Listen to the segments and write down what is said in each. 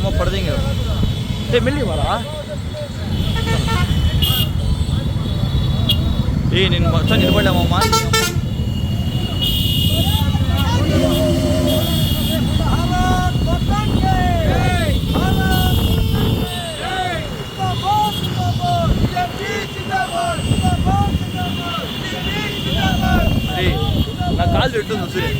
मामा पढ़ देंगे ये मिल वाला ये నేను మొత్తం నిలబడ్డా మామ నా కాలు పెట్టు సూర్య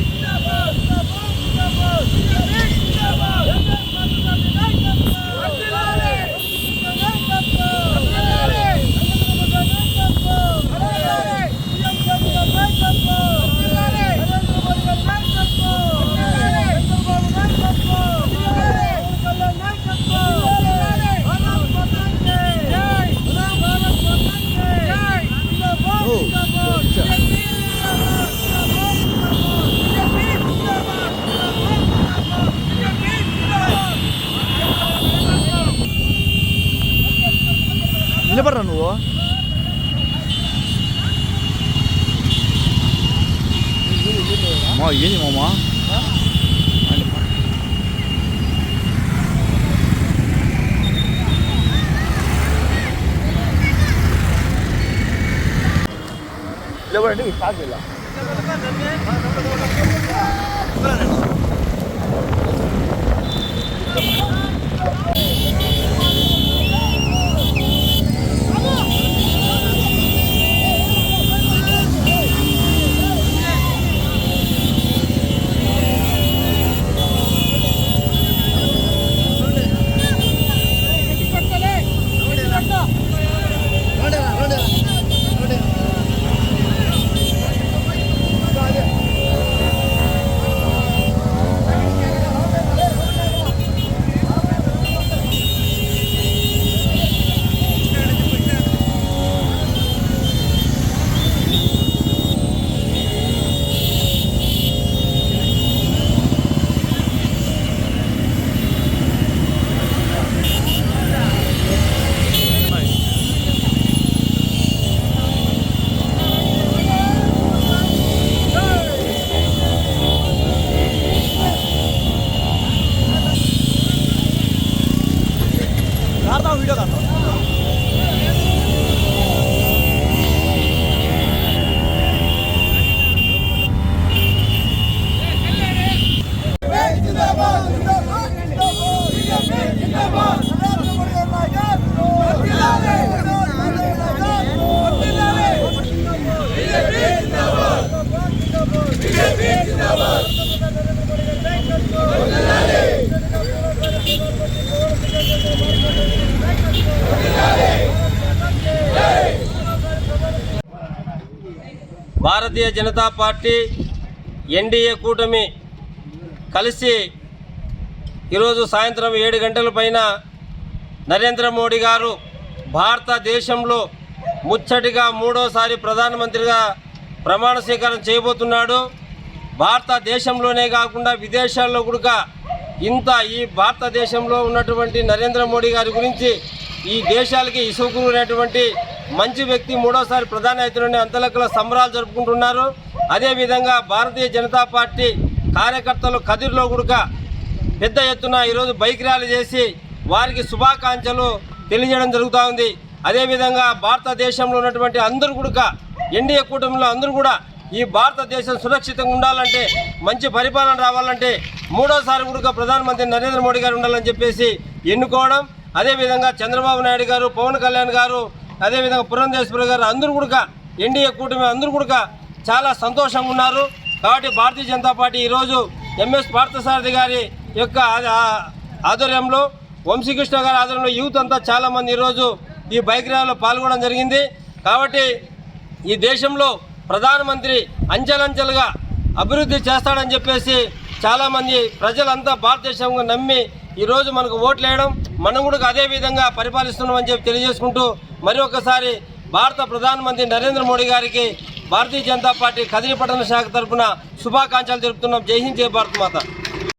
నిలబడరా నువ్వు మా ఏంది మామా నిలబడండి స్టార్ట్ చేయాలి वीडियो करता భారతీయ జనతా పార్టీ ఎన్డీఏ కూటమి కలిసి ఈరోజు సాయంత్రం 7 గంటల పైన నరేంద్ర మోడీ గారు భారతదేశంలో ముచ్చటిగా 3వసారి ప్రధానమంత్రిగా ప్రమాణ స్వీకారం చేయబోతున్నాడు. భారతదేశంలోనే కాకుండా విదేశాల్లో కూడా ఈ భారతదేశంలో ఉన్నటువంటి నరేంద్ర మోడీ గారి గురించి ఈ దేశాలకి ఇసుగురైనటువంటి మంచి వ్యక్తి 3వసారి ప్రధాని అవుతున్న అంతలెక్కల సంబరాలు జరుపుకుంటున్నారు. అదేవిధంగా భారతీయ జనతా పార్టీ కార్యకర్తలు కదిర్లో కూడా పెద్ద ఎత్తున ఈరోజు బైక్ ర్యాలీ చేసి వారికి శుభాకాంక్షలు తెలియజేయడం జరుగుతూ ఉంది. అదేవిధంగా భారతదేశంలో ఉన్నటువంటి అందరూ కూడా ఎన్డీఏ కూటమిలో అందరూ కూడా ఈ భారతదేశం సురక్షితంగా ఉండాలంటే మంచి పరిపాలన రావాలంటే 3వసారి కూడా ప్రధానమంత్రి నరేంద్ర మోడీ గారు ఉండాలని చెప్పేసి ఎన్నుకోవడం. అదేవిధంగా చంద్రబాబు నాయుడు గారు, పవన్ కళ్యాణ్ గారు, అదేవిధంగా పురంధేశ్వరి గారు అందరూ కూడా ఎన్డీఏ కూటమి అందరూ కూడా చాలా సంతోషంగా ఉన్నారు. కాబట్టి భారతీయ జనతా పార్టీ ఈరోజు ఎంఎస్ పార్థసారథి గారి యొక్క ఆధ్వర్యంలో, వంశీకృష్ణ గారి ఆధ్వర్యంలో యూత్ అంతా చాలామంది ఈరోజు ఈ బైక్ ర్యాలీలో పాల్గొనడం జరిగింది. కాబట్టి ఈ దేశంలో ప్రధానమంత్రి అంచెలంచెలుగా అభివృద్ధి చేస్తాడని చెప్పేసి చాలామంది ప్రజలంతా భారతదేశంగా నమ్మి ఈరోజు మనకు ఓట్లు వేయడం, మనం కూడా అదే విధంగా పరిపాలిస్తున్నామని చెప్పి తెలియజేసుకుంటూ మరి ఒకసారి భారత ప్రధానమంత్రి నరేంద్ర మోడీ గారికి భారతీయ జనతా పార్టీ కదిరి పట్టణ శాఖ తరఫున శుభాకాంక్షలు తెలుపుతున్నాం. జై హింద్, జై భారత్ మాత.